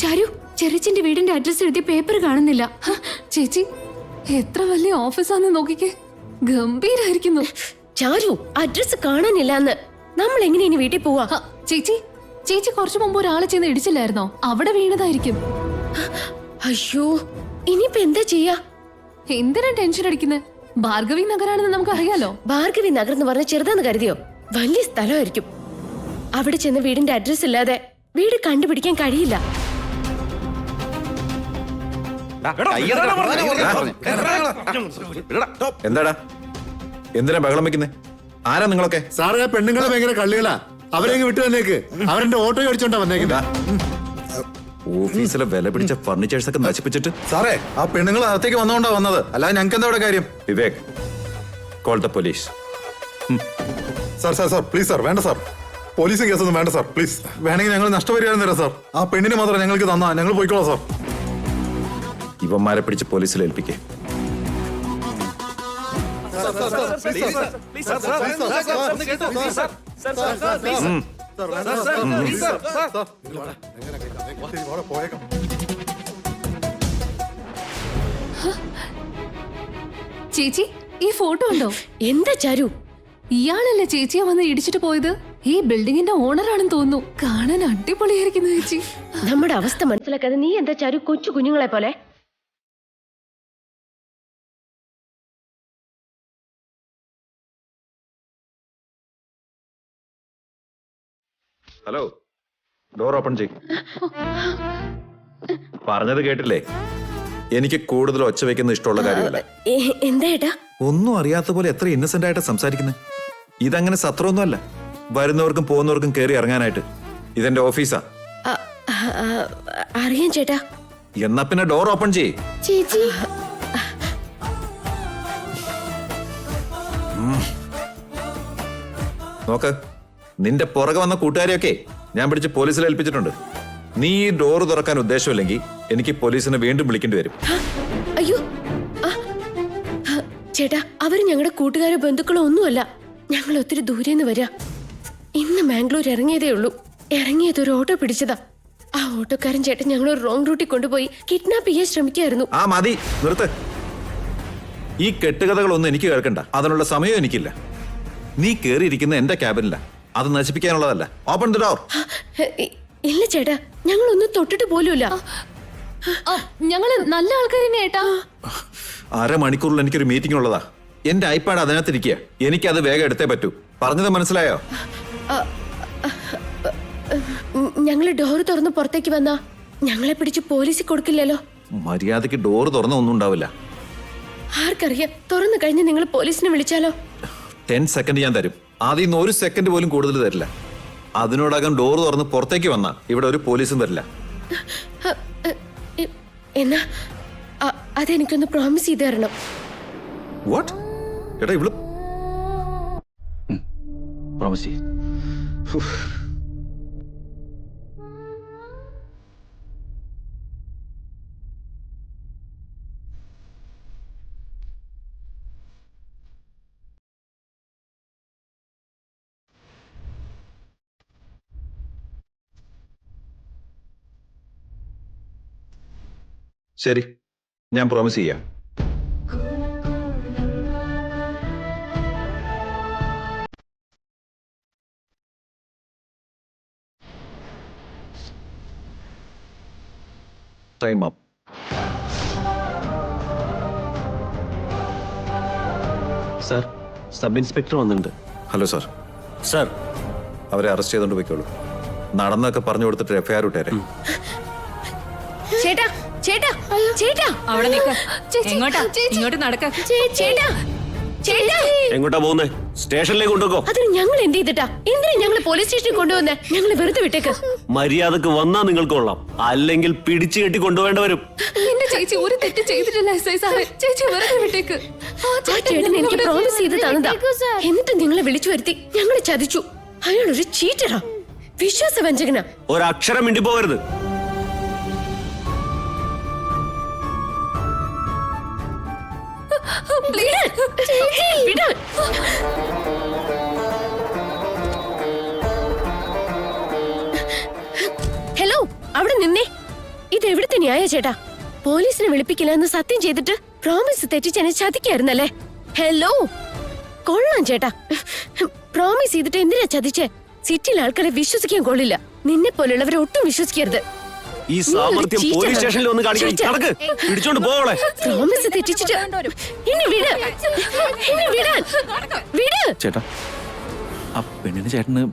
ചാരു, ചെറിച്ചിന്റെ വീടിന്റെ അഡ്രസ് എഴുതിയ പേപ്പർ കാണുന്നില്ല. ചേച്ചി, എത്ര വലിയ ഓഫീസാന്ന് നോക്കിക്കേ. ഗംഭീരായിരിക്കുന്നു. ചാരു, അഡ്രസ് കാണാനില്ലാന്ന്. നമ്മൾ എങ്ങനെ ഇനി വീട്ടിൽ പോവാ? ചേച്ചി, ചേച്ചി കുറച്ചു മുമ്പ് ഒരാളെ ചെന്ന് ഇടിച്ചില്ലായിരുന്നോ? അവിടെ വീണതായിരിക്കും. അയ്യോ, ഇനിയിപ്പോ എന്താ ചെയ്യാ? എന്തിനാ ടെൻഷൻ അടിക്കുന്നത്? ഭാർഗവി നഗറാണെന്ന് നമുക്ക് അറിയാലോ. ഭാർഗവി നഗർ എന്ന് പറഞ്ഞ ചെറുതാന്ന് കരുതിയോ? വലിയ സ്ഥലമായിരിക്കും. അവിടെ ചെന്ന് വീടിന്റെ അഡ്രസ് ഇല്ലാതെ വീട് കണ്ടുപിടിക്കാൻ കഴിയില്ല. എന്താടാ, എന്തിനാ ബഹളം വെക്കുന്നേ? ആരാ നിങ്ങളൊക്കെ? സാറേ, ആ പെണ്ണുങ്ങളെ ഭയങ്കര കള്ളികളാ. അവരെ വിട്ടു വന്നേക്ക്. അവരെന്റെ ഓട്ടോ അടിച്ചോണ്ടാ വന്നേക്കുന്നാ. ഓഫീസിലെ വില പിടിച്ച ഫർണിച്ചേഴ്സ് ഒക്കെ നശിപ്പിച്ചിട്ട്. സാറേ, ആ പെണ്ണുങ്ങൾ അകത്തേക്ക് വന്നോണ്ടാ വന്നത്, അല്ലാതെ ഞങ്ങൾക്ക് എന്താ ഇവിടെ കാര്യം? Vivek, call the police. Sir sir sir please sir, വേണ്ട സാർ, പോലീസ് കേസൊന്നും വേണ്ട സാർ, പ്ലീസ്. വേണമെങ്കിൽ ഞങ്ങൾ നഷ്ടപരിഹാരം തരാം സാർ. ആ പെണ്ണിന് മാത്രം ഞങ്ങൾക്ക് തന്നാ ഞങ്ങൾ പോയിക്കോളാം സാർ. ഇവന്മാരെ പിടിച്ച് പോലീസിൽ ഏൽപ്പിക്കേ. ചേച്ചി, ഈ ഫോട്ടോ ഉണ്ടോ? എന്താ ചാരു? ഇയാളല്ലേ ചേച്ചിയെ വന്ന് ഇടിച്ചിട്ട് പോയത്? ഈ ബിൽഡിങ്ങിന്റെ ഓണറാണെന്ന് തോന്നുന്നു. കാണാൻ അടിപൊളിയായിരിക്കുന്നു ചേച്ചി. നമ്മുടെ അവസ്ഥ മനസ്സിലാക്കാതെ നീ എന്താ ചാരു കൊച്ചു കുഞ്ഞുങ്ങളെ പോലെ? ഹലോ, ഡോർ ഓപ്പൺ ചെയ്. പറഞ്ഞത് കേട്ടില്ലേ? എനിക്ക് കൂടുതൽ ഒച്ച വെക്കുന്ന ഇഷ്ടമുള്ള കാര്യമല്ല. എന്താ ഏട്ടാ? ഒന്നും അറിയാത്ത പോലെ എത്ര ഇന്നസെന്റ് ആയിട്ട് സംസാരിക്കുന്നത്. ഇതങ്ങനെ സത്രമൊന്നും അല്ല. വരുന്നവർക്കും പോകുന്നവർക്കും കയറി ഇറങ്ങാനായിട്ട്. ഇതെന്റെ ഓഫീസാ. അറിയാം ചേട്ടാ. എന്നാ പിന്നെ ഡോർ ഓപ്പൺ ചെയ്യ്. ചേച്ചി, നോക്ക്, നിന്റെ പുറകെ വന്ന കൂട്ടുകാരെയൊക്കെ ഞാൻ പിടിച്ച് പോലീസിൽ ഏൽപ്പിച്ചിട്ടുണ്ട്. നീ ഈ ഡോറ് തുറക്കാൻ ഉദ്ദേശമില്ലെങ്കിൽ എനിക്ക് പോലീസിനെ വീണ്ടും വിളിക്കേണ്ടി വരും. അയ്യോ ചേട്ടാ, അവര് ഞങ്ങളുടെ കൂട്ടുകാരോ ബന്ധുക്കളോ ഒന്നുമല്ല. ഞങ്ങൾ ഒത്തിരി ദൂരേന്ന് വരാ. ഇന്ന് മാംഗ്ലൂർ ഇറങ്ങിയതേ ഉള്ളൂ. ഇറങ്ങിയത് ഒരു ഓട്ടോ പിടിച്ചതാ. ആ ഓട്ടോക്കാരൻ ചേട്ടൻ ഞങ്ങൾ ഒരു റോങ് റൂട്ടിൽ കൊണ്ടുപോയി കിഡ്നാപ്പ് ചെയ്യാൻ ശ്രമിക്കായിരുന്നു. ആ മതി, നിർത്ത്. ഈ കെട്ടുകഥകളൊന്നും എനിക്ക് കേൾക്കണ്ട. അതിനുള്ള സമയം എനിക്കില്ല. നീ കേറിയിരിക്കുന്ന എന്റെ ക്യാബിനില്ല. അത് നശിപ്പിക്കാനുള്ളതല്ല. Open the door. ഇല്ല ചേട്ടാ, ഞങ്ങളൊന്നും തൊട്ടിട്ട് പോലുമില്ല. ഞങ്ങള് നല്ല ആൾക്കാരെന്നെ ഏട്ടാ. അരമണിക്കൂറിൽ എനിക്കൊരു മീറ്റിംഗ് ഉള്ളതാ. എന്റെ ഐപാഡ് അതിനകത്തിരിക്കുക. എനിക്കത് വേഗം എടുത്തേ പറ്റൂ. പറഞ്ഞത് മനസ്സിലായോ? ഞങ്ങള് ഡോറ് തുറന്ന് പുറത്തേക്ക് വന്നാ ഞങ്ങളെ പിടിച്ച് പോലീസിൽ കൊടുക്കില്ലല്ലോ. മര്യാദക്ക് ഡോറ് തുറന്ന ഒന്നും ഉണ്ടാവില്ല. ആർക്കറിയാം, തുറന്നു കഴിഞ്ഞ് നിങ്ങൾ പോലീസിനെ വിളിച്ചാലോ? 10 സെക്കൻഡ് ഞാൻ തരും. ആദ്യം 1 സെക്കൻഡ് പോലും കൂടുതൽ തരില്ല. അതിനോടകം ഡോറ് തുറന്ന് പുറത്തേക്ക് വന്നാ ഇവിടെ ഒരു പോലീസും വരില്ല. എന്നാ അതെനിക്കൊന്ന് പ്രോമിസ് ചെയ്ത് തരണം. വാട്ട്? എടാ, ഇവള് പ്രോമിസ് ചെയ്യ്. ശരി, ഞാൻ പ്രോമിസ് ചെയ്യാം. Time up. Sir, sub inspector വന്നിട്ടുണ്ട്. Hello sir. സർ, അവരെ അറസ്റ്റ് ചെയ്തോണ്ട് പോയിക്കോളൂ. നടന്നൊക്കെ പറഞ്ഞു കൊടുത്തിട്ട് എഫ്ഐആർ ഇട്ടേരെ. ചേട്ടാ, ചേട്ടാ, ചേട്ടാ, അവിടെ നിൽക്ക. എങ്ങോട്ടാ? ഇങ്ങോട്ട് നടക്ക. ചേട്ടാ, ചേട്ടാ. എങ്ങോട്ടാ പോകുന്നേ? സ്റ്റേഷനിലേക്ക് കൊണ്ടുപോകോ? അതിന് ഞങ്ങൾ എന്ത് ചെയ്തിട്ടാ? എന്തിനാ ഞങ്ങള് പോലീസ് സ്റ്റേഷനിൽ കൊണ്ടുവന്നേ? ഞങ്ങള് വെറുതെ വിട്ടേക്ക്. മര്യാദക്ക് വന്നാ നിങ്ങൾക്ക് കൊള്ളാം, അല്ലെങ്കിൽ പിടിച്ചു കെട്ടി കൊണ്ടുപോകേണ്ട വരും. എന്റെ ചേച്ചി ഒരു തെറ്റ് ചെയ്തിട്ടില്ല സാറേ. ചേച്ചി വെറുതെ വിട്ടേക്ക്. ആ ചേട്ടൻ എനിക്ക് പ്രോമിസ് ചെയ്ത് തന്നതാ. എന്നിട്ട് നിങ്ങളെ വിളിച്ചു വരുത്തി ഞങ്ങളെ ചതിച്ചു. അയാളൊരു ചീറ്ററാ, വിശ്വാസവഞ്ചകനാ. ഒരക്ഷരം മിണ്ടി പോകരുത്. ഹലോ, അവിടെ നിന്നേ. ചേട്ടാ പോലീസിനെ വിളിപ്പിക്കില്ല എന്ന് സത്യം ചെയ്തിട്ട് പ്രോമിസ് തെറ്റിച്ച് എന്നെ ചതിക്കായിരുന്നല്ലേ? ഹലോ, കൊള്ളാം ചേട്ടാ. പ്രോമിസ് ചെയ്തിട്ട് എന്തിനാ ചതിച്ചേ? സിറ്റിയിലെ ആൾക്കാരെ വിശ്വസിക്കാൻ കൊള്ളില്ല. നിന്നെ പോലുള്ളവരെ ഒട്ടും വിശ്വസിക്കരുത്. ഈ സാമർത്ഥ്യം പോലീസ് സ്റ്റേഷനിൽ ഒന്ന് കാണിക്കാൻ നടക്ക്. പിടിച്ചോണ്ട് പോവളെ. പ്രോമിസ് തെറ്റിച്ചിട്ട് എന്നെ വിട്, എന്നെ വിടാൻ വിട്. ചേട്ടാ ആ പെണ്ണിന് ചേട്ടന്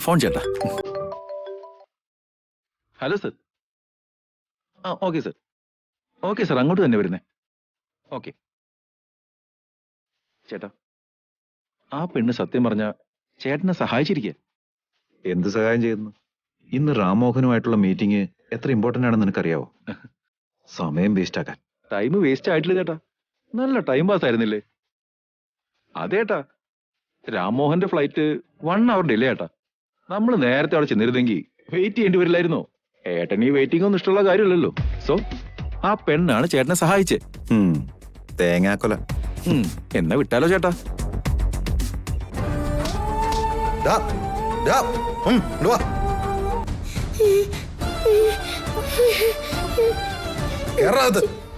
ഫോൺ ചേട്ടാ. Hello sir. ആ ഓക്കെ സർ. ഓക്കെ സർ, അങ്ങോട്ട് തന്നെ വരുന്നേ. ഓക്കെ ചേട്ടാ, ആ പെണ്ണ് സത്യം പറഞ്ഞ ചേട്ടനെ സഹായിച്ചിരിക്കുക. എന്ത് സഹായം ചെയ്യുന്നു? ഇന്ന് റാംമോഹനുമായിട്ടുള്ള മീറ്റിംഗ് എത്ര ഇമ്പോർട്ടന്റ് ആണെന്ന് നിനക്കറിയാവോ? സമയം വേസ്റ്റ് ആക്കാൻ. ടൈം വേസ്റ്റ് ആയിട്ടില്ല ചേട്ടാ, നല്ല ടൈം പാസ് ആയിരുന്നില്ലേ? അതേട്ടാ, രാംമോഹന്റെ ഫ്ലൈറ്റ് 1 hour ഡിലേ ആട്ടാ. നമ്മൾ നേരത്തെ അവിടെ ചെന്നിരുന്നെങ്കിൽ വെയിറ്റ് ചെയ്യേണ്ടി വരില്ലായിരുന്നോ? ഏട്ടൻ ഈ വെയിറ്റിംഗ് ഒന്നും ഇഷ്ടമുള്ള കാര്യമല്ലല്ലോ. സോ ആ പെണ്ണാണ് ചേട്ടനെ സഹായിച്ചേ. തേങ്ങാക്കൊല. എന്നാ വിട്ടാലോ ചേട്ടാ?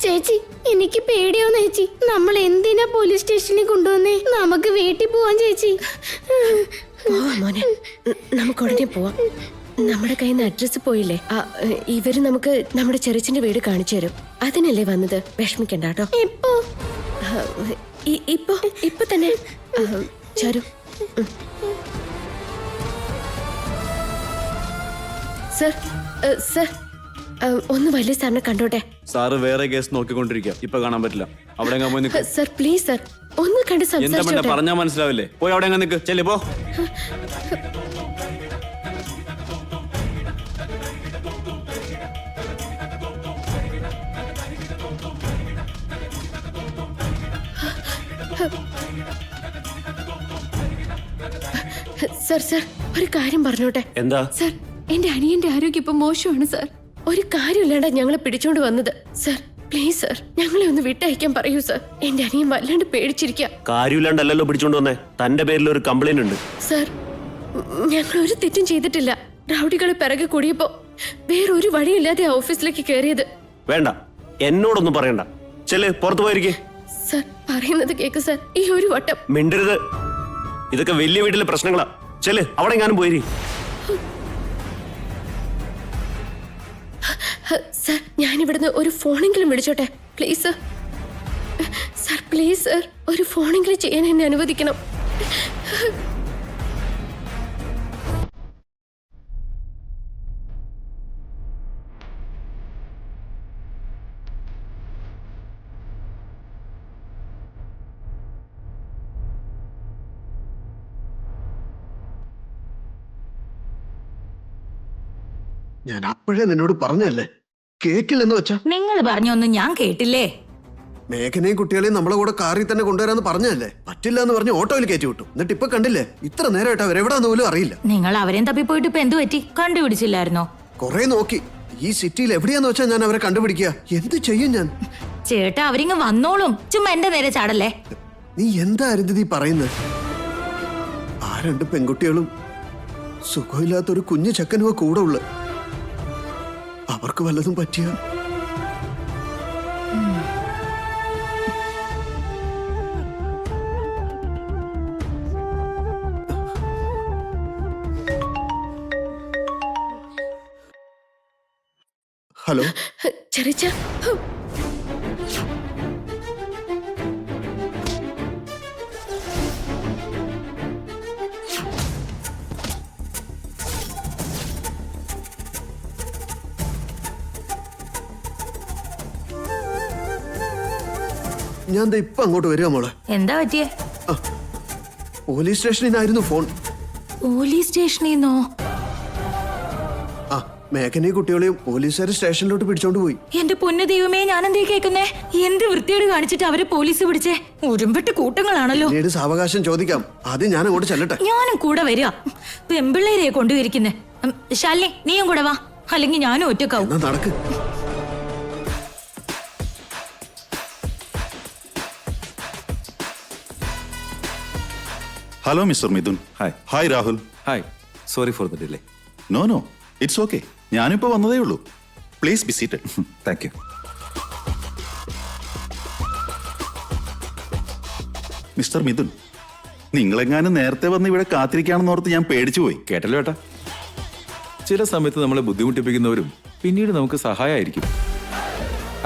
ചേച്ചി എനിക്ക് പേടിയോന്ന് ചേച്ചി. നമ്മൾ എന്തിനാ പോലീസ് സ്റ്റേഷനിൽ കൊണ്ടുവന്നേ? നമുക്ക് വീട്ടിൽ പോവാൻ ചേച്ചി. പോവാം മോനെ, നമുക്ക് ഉടനെ പോവാം. നമ്മുടെ കയ്യിൽ നിന്ന് അഡ്രസ് പോയില്ലേ? ഇവര് നമുക്ക് നമ്മുടെ ചെറിച്ചിന്റെ വീട് കാണിച്ചു തരും. അതിനല്ലേ വന്നത്? വിഷമിക്കണ്ട കേട്ടോ. എപ്പോ? ഇപ്പൊ തന്നെ. ചാരു, സർ സർ ഒന്ന് വലിയ സാറിനെ കണ്ടോട്ടെ. സാറ് വേറെ കേസ് നോക്കിക്കൊണ്ടിരിക്കുക, ഇപ്പൊ കാണാൻ പറ്റില്ല. അവിടെ പോയി നിൽക്ക്. സർ പ്ലീസ് സർ, ഒന്ന് കണ്ട് എന്താ സംസാരിച്ചോട്ടെ. പറഞ്ഞാ മനസ്സിലാവില്ലേ? പോയി അവിടെ നിൽക്ക്. ചെല്ലി പോ. സർ സർ ഒരു കാര്യം പറഞ്ഞോട്ടെ. എന്താ? സർ എന്റെ അനിയന്റെ ആരോഗ്യം ഇപ്പൊ മോശമാണ് സർ. ഒരു കാര്യമില്ലാണ്ടാ ഞങ്ങളെ പിടിച്ചോണ്ട് വന്നത്. സർ പ്ലീസ് സർ, ഞങ്ങളെ ഒന്ന് വിട്ടയക്കാൻ പറയൂ സർ. എന്റെ അനിയൻ വല്ലാണ്ട് പേടിച്ചിരിക്കുക. കാര്യമില്ലാണ്ടല്ലോ പിടിച്ചോണ്ട് വന്നേ. തന്റെ പേരിൽ ഒരു കംപ്ലൈന്റ് ഉണ്ട്. സർ ഞങ്ങൾ ഒരു തെറ്റും ചെയ്തിട്ടില്ല. റൗഡികളെ പിറകെ കൂടിയപ്പോ വേറൊരു വഴിയില്ലാതെ ഓഫീസിലേക്ക് കയറിയത്. വേണ്ട, എന്നോടൊന്നും പറയണ്ട. ചെല്ല്, പുറത്തു പോയിരിക്കേ. സർ പറയുന്നത് കേക്ക് സർ, ഈ ഒരു വട്ടം. മിണ്ടരുത്. ഇതൊക്കെ വലിയ വീട്ടിലെ പ്രശ്നങ്ങളാ. ചെല്ല്, അവിടെ ഞാനും പോയിരി. സർ ഞാനിവിടുന്ന് ഒരു ഫോണെങ്കിലും വിളിച്ചോട്ടെ please sir. Sir please sir, ഒരു ഫോണെങ്കിലും ചെയ്യാൻ എന്നെ അനുവദിക്കണം. ഞാൻ അപ്പോഴേ നിന്നോട് പറഞ്ഞല്ലേ കേക്കില്ലെന്ന് വെച്ചാ. നിങ്ങൾ പറഞ്ഞൊന്നും ഞാൻ കേട്ടില്ലേ? മേഘനയും കുട്ടികളെയും നമ്മളെ കൂടെ കാറിൽ തന്നെ കൊണ്ടുവരാന്ന് പറഞ്ഞല്ലേ. പറ്റില്ല എന്ന് പറഞ്ഞ് ഓട്ടോയിൽ കയറ്റി വിട്ടു. എന്നിട്ട് ഇപ്പൊ കണ്ടില്ലേ, ഇത്ര നേരമായിട്ട് അവരെവിടാന്ന് പോലും അറിയില്ല. നിങ്ങൾ അവരെയും തപ്പിപ്പോയിട്ട് ഇപ്പൊ എന്ത് പറ്റി? കണ്ടുപിടിച്ചില്ലായിരുന്നോ? കൊറേ നോക്കി. ഈ സിറ്റിയിൽ എവിടെയാന്ന് വെച്ചാ ഞാൻ അവരെ കണ്ടുപിടിക്കുക. എന്ത് ചെയ്യും ഞാൻ? ചേട്ടാ അവരിങ്ങ് വന്നോളും, ചുമ്മാ എന്റെ നേരെ ചാടല്ലേ. നീ എന്താ അരുന്ധതി പറയുന്നത്? ആ 2 പെൺകുട്ടികളും സുഖമില്ലാത്തൊരു കുഞ്ഞു ചെക്കനുവാ കൂടെ ഉള്ള. അവർക്ക് വല്ലതും പറ്റിയ ഹലോ ചെറിച്ച ഞാൻ ഇപ്പൊ അങ്ങോട്ട് വരിക മോളെ. എന്താ പറ്റിയേ? പോലീസ് സ്റ്റേഷനിൽ നിന്നായിരുന്നു ഫോൺ. പോലീസ് സ്റ്റേഷനിൽ നിന്നോ? ആ മേഘനയും കുട്ടികളെയും പോലീസുകാർ സ്റ്റേഷനിലോട്ട് പിടിച്ചോണ്ട് പോയി. എന്റെ പൊന്നു ദൈവമേ, ഞാനെന്തേ കേൾക്കുന്നേ? എന്ത് വൃത്തിയോട് കാണിച്ചിട്ട് അവരെ പോലീസ് പിടിച്ചേ? ഉരുമ്പെട്ട് കൂട്ടങ്ങളാണല്ലോ. പിന്നീട് സാവകാശം ചോദിക്കാം. ആദ്യം ഞാൻ അങ്ങോട്ട് ചെല്ലട്ടെ. ഞാനും കൂടെ വരിക. പെമ്പിള്ളേരെ കൊണ്ടുവരിക്കുന്നേ. ശാലിനി നീയും കൂടെ വാ, അല്ലെങ്കിൽ ഞാനും ഒറ്റക്കാവും. എന്നാ നടക്ക്. Hello mister Mithun. Hi. Hi Rahul. Hi, sorry for the delay. No no, it's okay, ഞാനിപ്പോ വന്നതേ ഉള്ളൂ. Please be seated. Thank you. Mister Mithun, നിങ്ങളെങ്ങാനും നേരത്തെ വന്ന് ഇവിടെ കാത്തിരിക്കുകയാണെന്ന് ഓർത്ത് ഞാൻ പേടിച്ചു പോയി. കേട്ടല്ലോ ഏട്ടാ, ചില സമയത്ത് നമ്മളെ ബുദ്ധിമുട്ടിപ്പിക്കുന്നവരും പിന്നീട് നമുക്ക് സഹായമായിരിക്കും.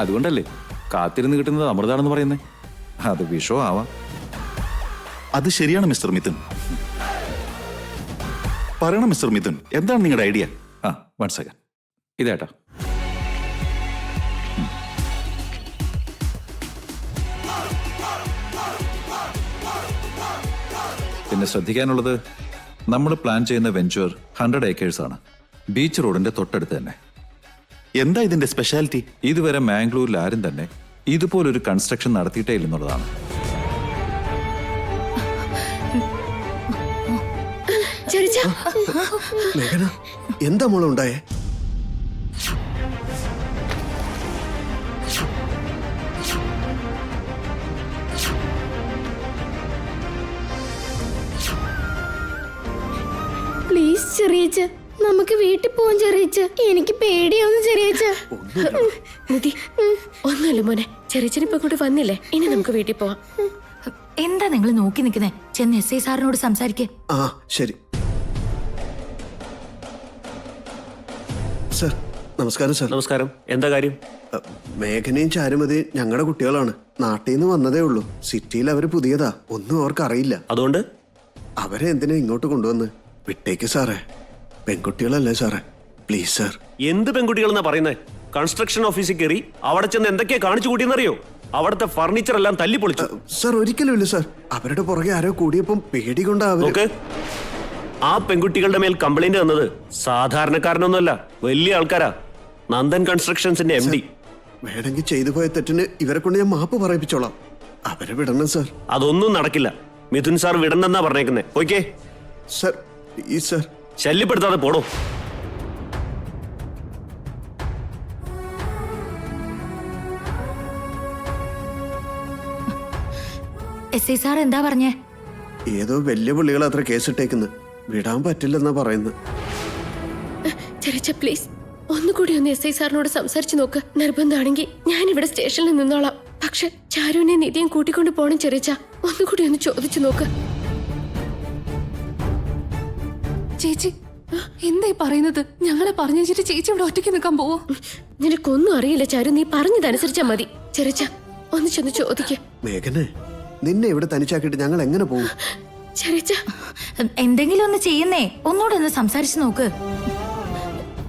അതുകൊണ്ടല്ലേ കാത്തിരുന്ന് കിട്ടുന്നത് അമൃതാണെന്ന് പറയുന്നേ. അത് വിഷോ ആവാം. അത് ശരിയാണ് മിസ്റ്റർ മിഥുൻ. പറയണം മിസ്റ്റർ മിഥുൻ, എന്താണ് നിങ്ങളുടെ ഐഡിയ? ആ, 1 സെക്കൻഡ്. ഇതേട്ടാ. പിന്നെ ശ്രദ്ധിക്കാനുള്ളത്, നമ്മൾ പ്ലാൻ ചെയ്യുന്ന വെഞ്ചർ 100 acres ആണ്. ബീച്ച് റോഡിന്റെ തൊട്ടടുത്ത് തന്നെ. എന്താ ഇതിന്റെ സ്പെഷ്യാലിറ്റി? ഇതുവരെ മാംഗ്ലൂരിൽ ആരും തന്നെ ഇതുപോലൊരു കൺസ്ട്രക്ഷൻ നടത്തിയിട്ടേ ഇല്ലെന്നുള്ളതാണ്. മേഘന, എന്താ മോളെ ഉണ്ടായേ? പ്ലീസ് ചെറിയച്ച, നമുക്ക് വീട്ടിൽ പോവാൻ ചെറിയച്ച. എനിക്ക് പേടിയാവുന്നു ചെറിയച്ച. നിധി, ഒന്നുമില്ല മോനെ. ചെറിയച്ചനിപ്പോ ഇങ്ങോട്ട് വന്നില്ലേ, ഇനി നമുക്ക് വീട്ടിൽ പോവാം. എന്താ നിങ്ങൾ നോക്കി നിൽക്കുന്നേ? ചെന്ന് SI സാറിനോട് സംസാരിക്കേ. ആ ശരി. സർ, നമസ്കാരം സർ. നമസ്കാരം. എന്താ കാര്യം? മേഘനയും ചാരുമതിയും ഞങ്ങളുടെ കുട്ടികളാണ്. നാട്ടിൽ നിന്ന് വന്നതേ ഉള്ളൂ. സിറ്റിയിൽ അവര് പുതിയതാ, ഒന്നും അവർക്ക് അറിയില്ല. അതുകൊണ്ട് അവരെ എന്തിനാ ഇങ്ങോട്ട് കൊണ്ടുവന്ന്? വിട്ടേക്ക് സാറേ, പെൺകുട്ടികളല്ലേ സാറേ, പ്ലീസ് സാർ. എന്ത് പെൺകുട്ടികളെന്നാ പറയുന്നത്? കൺസ്ട്രക്ഷൻ ഓഫീസിൽ കയറി അവിടെ ചെന്ന് എന്തൊക്കെയാ കാണിച്ചു കൂട്ടിയെന്നറിയോ? അവിടുത്തെ ഫർണിച്ചർ എല്ലാം തല്ലി പൊളിച്ചു. സാർ ഒരിക്കലും ഇല്ല സാർ. അവരുടെ പുറകെ ആരോ കൂടിയപ്പം പേടി കൊണ്ടാ അവര്. നോക്ക്, ആ പെൺകുട്ടികളുടെ മേൽ കംപ്ലൈന്റ് വന്നത് സാധാരണക്കാരനൊന്നുമല്ല, വലിയ ആൾക്കാരാ. നന്ദൻ കൺസ്ട്രക്ഷൻസിന്റെ MD. വേണമെങ്കിൽ ചെയ്തു പോയ തെറ്റിന് ഇവരെ കൊണ്ട് ഞാൻ മാപ്പ് പറയിപ്പിച്ചോളാം. അവരെ വിടണം സാർ. അതൊന്നും നടക്കില്ല. മിഥുൻ സാർ വിടണ്ടെന്നാ പറഞ്ഞേക്കുന്നേ. പോയിക്കേ സാർ, ഈ സാർ. ശല്യപ്പെടുത്താതെ പോടോ. SI സാർ എന്താ പറഞ്ഞേ? ഏതോ വലിയ പുള്ളികൾ അത്ര കേസിട്ടേക്കുന്നു. വിടാൻ പറ്റില്ലെന്നാ പറയുന്നത്. ചെറിച്ച പ്ലീസ്, ഒന്നുകൂടി ഒന്ന് SI സാറിനോട് സംസാരിച്ചു നോക്ക്. നിർബന്ധമാണെങ്കിൽ ഞാൻ ഇവിടെ സ്റ്റേഷനിൽ നിന്നോളാം. പക്ഷെ ചാരുവിനെ നിധിയും കൂട്ടിക്കൊണ്ട് പോണം ചെറിച്ച. ഒന്നുകൂടി ഒന്ന് ചോദിച്ചു നോക്ക്. ചേച്ചി എന്തായി പറയുന്നത്? ഞങ്ങളെ പറഞ്ഞിട്ട് ചേച്ചി ഇവിടെ ഒറ്റയ്ക്ക് നിൽക്കാൻ പോവോ? നിനക്കൊന്നും അറിയില്ല ചാരു, നീ പറഞ്ഞതനുസരിച്ചാ മതി. ചെറിച്ച ഒന്ന് ചെന്ന് ചോദിക്ക. മേഘനെ, നിന്നെ ഇവിടെ തനിച്ചാക്കിയിട്ട് ഞങ്ങൾ എങ്ങനെ പോകും? ചെറിച്ച എന്തെങ്കിലും ഒന്ന് ചെയ്യുന്നേ. ഒന്നുകൂടെ ഒന്ന് സംസാരിച്ചു നോക്ക്.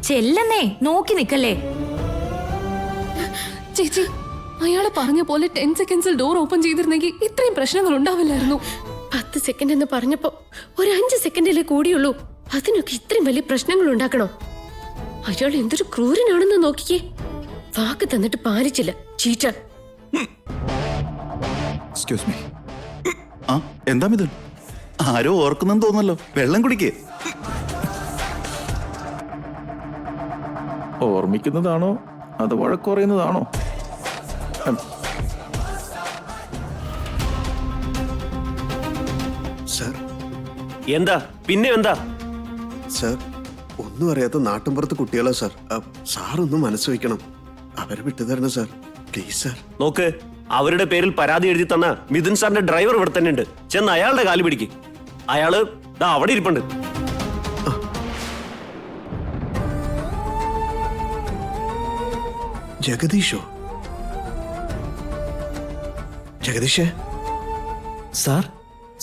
ചെല്ലെന്നേ, നോക്കി നിക്കല്ലേ. ചേച്ചി, അയാളെ പറഞ്ഞ പോലെ 10 സെക്കൻഡ്സിൽ ഡോർ ഓപ്പൺ ചെയ്തിരുന്നെങ്കിൽ ഇത്രയും പ്രശ്നങ്ങൾ ഉണ്ടാവില്ലായിരുന്നു. 10 സെക്കൻഡ് എന്ന് പറഞ്ഞപ്പോ ഒരു 5 സെക്കൻഡിലേ കൂടിയുള്ളൂ. അതിനൊക്കെ ഇത്രയും വലിയ പ്രശ്നങ്ങൾ ഉണ്ടാക്കണോ? അയാൾ എന്തൊരു ക്രൂരനാണെന്ന് നോക്കിക്കേ. വാക്ക് തന്നിട്ട് പാലിച്ചില്ല, ചീറ്റർ. Excuse me. ആ, എന്താ മിഥുൻ? ആരോ ഓർക്കുന്നെന്ന് തോന്നല്ലോ. വെള്ളം കുടിക്കേ. ഓർമ്മിക്കുന്നതാണോ അത് വഴക്കുറയുന്നതാണോ? സാർ. എന്താ പിന്നെ എന്താ? സാർ, ഒന്നും അറിയാത്ത നാട്ടിൻപുറത്ത് കുട്ടികളാ സാർ. സാറൊന്നും മനസ്സ് വയ്ക്കണം. അവരെ വിട്ടുതരണം സാർ, പ്ലീസ് സാർ. നോക്ക്, അവരുടെ പേരിൽ പരാതി എഴുതി തന്ന മിഥുൻ സാറിന്റെ ഡ്രൈവർ ഇവിടെ തന്നെ ഉണ്ട്. ചെന്ന് അയാളുടെ കാല് പിടിക്ക്. അയാള് ദാ അവിടെ ഇരിപ്പുണ്ട്. ജഗദീഷോ? ജഗദീഷേ, സാർ,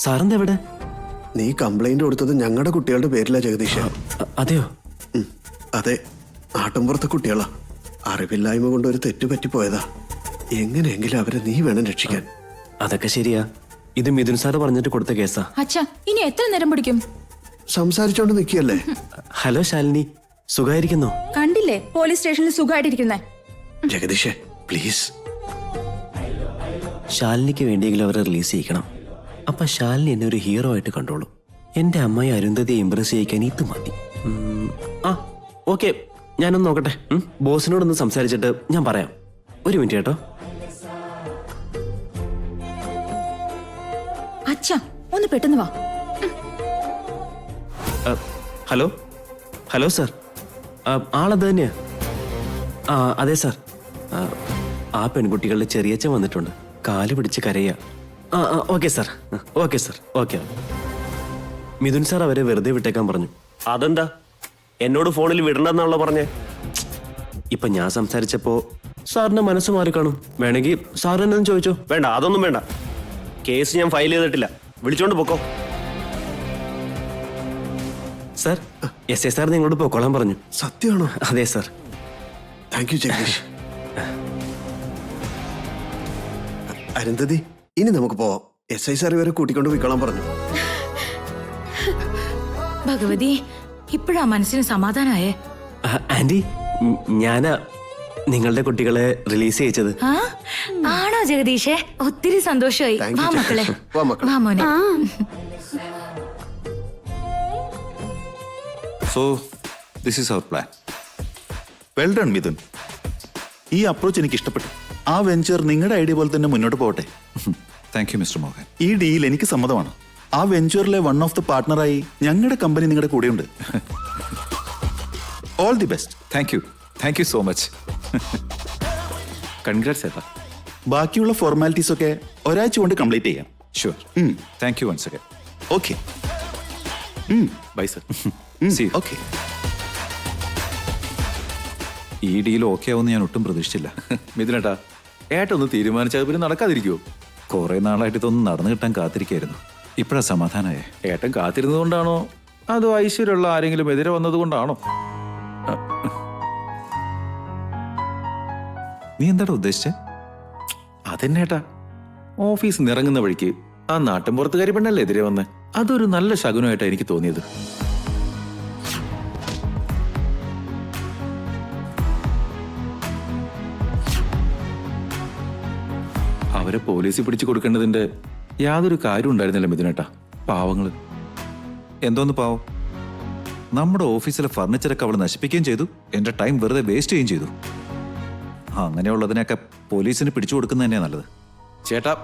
സാറിന്റെ എവിടെ? നീ കംപ്ലൈന്റ് കൊടുത്തത് ഞങ്ങളുടെ കുട്ടികളുടെ പേരിലാ ജഗദീഷ. അതെയോ? അതെ, നാട്ടിൻപുറത്തെ കുട്ടികളാ. അറിവില്ലായ്മ കൊണ്ട് ഒരു തെറ്റ് പറ്റിപ്പോയതാ. എങ്ങനെയെങ്കിലും അവരെ നീ വേണം രക്ഷിക്കാൻ. അതൊക്കെ ശരിയാ. ഇത് മിഥുൻ സാറ് പറഞ്ഞിട്ട് കൊടുത്ത കേസാ. അച്ഛാ, ഇനി എത്ര നേരം പിടിക്കും? സംസാരിച്ചോണ്ട് നിൽക്കുകയല്ലേ. ഹലോ ശാലിനി, സുഖായിരിക്കുന്നോ? കണ്ടില്ലേ പോലീസ് സ്റ്റേഷനിൽ സുഖമായിട്ടിരിക്കുന്നേ. ജഗദീഷേ, പ്ലീസ്. ശാലിനിക്ക് വേണ്ടിയെങ്കിലും അവരെ റിലീസ് ചെയ്യിക്കണം. അപ്പൊ ശാലിനി എന്നെ ഒരു ഹീറോ ആയിട്ട് കണ്ടോളൂ. എന്റെ അമ്മയെ അരുന്ധതിയെ ഇംപ്രസ് ചെയ്യിക്കാൻ ഇത് മതി. ആ ഓക്കെ, ഞാനൊന്ന് നോക്കട്ടെ. ബോസിനോടൊന്ന് സംസാരിച്ചിട്ട് ഞാൻ പറയാം. ഒരു മിനിറ്റ് കേട്ടോ. അച്ഛാ, ഒന്ന് പെട്ടെന്ന് വാ. ഹലോ ഹലോ സാർ, ആളത് തന്നെയാ. ആ അതെ സാർ. ആ പെൺകുട്ടികളുടെ ചെറിയച്ഛൻ വന്നിട്ടുണ്ട്. കാല് പിടിച്ച് കരയാ. Okay sir, okay sir, okay. Mithun sir അവരെ വെറുതെ വിട്ടേക്കാൻ പറഞ്ഞു. അതെന്താ എന്നോട് ഫോണിൽ വിടണ്ടെന്നാണല്ലോ പറഞ്ഞേ? ഇപ്പൊ ഞാൻ സംസാരിച്ചപ്പോ സാറിന്റെ മനസ്സ് മാറി കാണും. വേണമെങ്കിൽ സാർ എന്നെ ഒന്ന് ചോദിച്ചോ. വേണ്ട, അതൊന്നും വേണ്ട. കേസ് ഞാൻ ഫയൽ ചെയ്തിട്ടില്ല. വിളിച്ചോണ്ട് പൊക്കോ. സാർ, എസ് ഐ സാർ നിങ്ങളോട് പൊക്കോളാൻ പറഞ്ഞു. സത്യമാണോ? അതെ sir. Thank you Jagadish. Arundhati, ഇനി നമുക്ക് പോവാം. എസ് ഐ സാർ ഇവരെ കൂട്ടിക്കൊണ്ട് പോയിക്കോളാൻ പറഞ്ഞു. ഭഗവതി, ഇപ്പോഴാ മനസ്സിന് സമാധാനായേ? ആന്റി, ഞാനാ നിങ്ങളുടെ കുട്ടികളെ റിലീസ് ചെയ്യിച്ചത്. ആ ആണോ ജഗദീഷേ? ഒത്തിരി സന്തോഷമായി. Thank you, വാ മക്കളെ, വാ മക്കളെ. വാ മോനെ. So this is our plan. Well done Mithun. ഈ അപ്രോച്ച് എനിക്ക് ഇഷ്ടപ്പെട്ടു. ആ വെഞ്ചർ നിങ്ങളുടെ ഐഡിയ പോലെ തന്നെ മുന്നോട്ട് പോകട്ടെ. Thank you mister Mohan. ഈ ഡീൽ എനിക്ക് സമ്മതമാണ്. ആ വെഞ്ചറിലെ വൺ ഓഫ് ദ പാർട്ട്ണറായി ഞങ്ങളുടെ കമ്പനി നിങ്ങളുടെ കൂടെയുണ്ട്. All the best. Thank you so much. Congrats ഏട്ടാ. ബാക്കിയുള്ള ഫോർമാലിറ്റീസ് ഒക്കെ ഒരാഴ്ച കൊണ്ട് കംപ്ലീറ്റ് ചെയ്യാം. Sure. Thank you once again. Okay. Bye sir. Okay. ഈ ഡീൽ ഓക്കെ ആവുമെന്ന് ഞാൻ ഒട്ടും പ്രതീക്ഷിച്ചില്ല. മിഥുനേട്ടാ, ഏട്ടൊന്ന് തീരുമാനിച്ചത് പിന്നെ നടക്കാതിരിക്കുവോ? കുറെ നാളായിട്ട് ഇതൊന്നും നടന്നു കിട്ടാൻ കാത്തിരിക്കായിരുന്നു. ഇപ്പോഴാ സമാധാനമായേ. ഏട്ടൻ കാത്തിരുന്നത് കൊണ്ടാണോ അതോ ഐശ്വര്യമുള്ള ആരെങ്കിലും എതിരെ വന്നത് കൊണ്ടാണോ? നീ എന്താടാ ഉദ്ദേശിച്ചേ? അതെന്നേട്ടാ, ഓഫീസിൽ നിന്ന് ഇറങ്ങുന്ന വഴിക്ക് ആ നാട്ടിൻപുറത്തുകാരി പെണ്ണല്ലേ എതിരെ വന്ന്. അതൊരു നല്ല ശകുനമായിട്ടാണ് എനിക്ക് തോന്നിയത്. അവരെ പോലീസിൽ പിടിച്ചു കൊടുക്കേണ്ടതിന്റെ യാതൊരു കാര്യം ഉണ്ടായിരുന്നില്ല മിഥുനേട്ടാ. പാവങ്ങള്. എന്തോന്ന് പാവം? നമ്മുടെ ഓഫീസിലെ ഫർണിച്ചറൊക്കെ അവൾ നശിപ്പിക്കുകയും ചെയ്തു, എന്റെ ടൈം വെറുതെ വേസ്റ്റ് ചെയ്യുകയും ചെയ്തു. അങ്ങനെയുള്ളതിനൊക്കെ പോലീസിന് പിടിച്ചു കൊടുക്കുന്നത് തന്നെയാ നല്ലത്. ചേട്ടാ,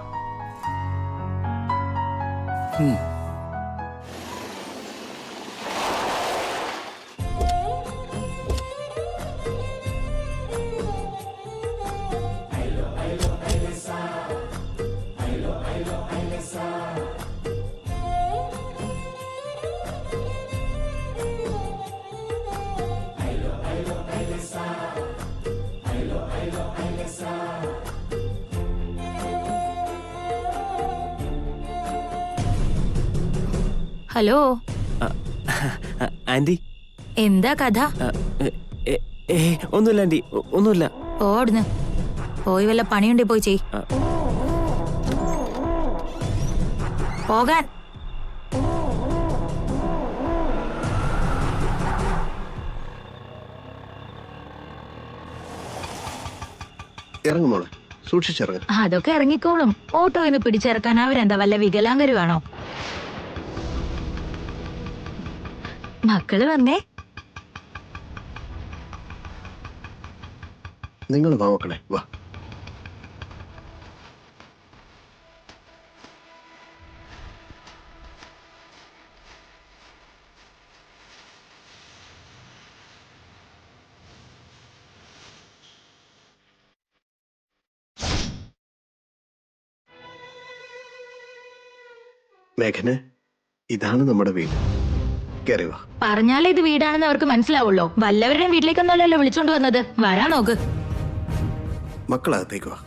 ഹലോ, ആന്റി. എന്താ കഥ? ഒന്നുമില്ല ആന്റി, ഒന്നുമില്ല. ഓടുന്ന് പോയി വല്ല പണിയുണ്ടേ പോയി ചെയ്. പോകാൻ. ഇറങ്ങുമോളെ, സൂക്ഷിച്ചിറങ്ങ. അതൊക്കെ ഇറങ്ങിക്കോളും. ഓട്ടോയിന്ന് പിടിച്ചിറക്കാൻ അവരെന്താ വല്ല വികലാംഗരുവാണോ? മക്കള് വന്നേ. നിങ്ങൾ വാ മക്കളെ, വാ. മേഘന്, ഇതാണ് നമ്മുടെ വീട്. കയറി വാ. പറഞ്ഞാലേ ഇത് വീടാണെന്ന് അവർക്ക് മനസ്സിലാവുള്ളൂ. വല്ലവരുടെയും വീട്ടിലേക്കൊന്നുമല്ലല്ലോ വിളിച്ചോണ്ട് വന്നത്. വരാൻ നോക്ക്. മക്കളകത്തേക്ക് വാ.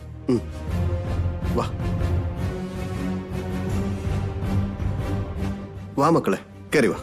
വാ വാ മക്കളെ, കയറി വാ.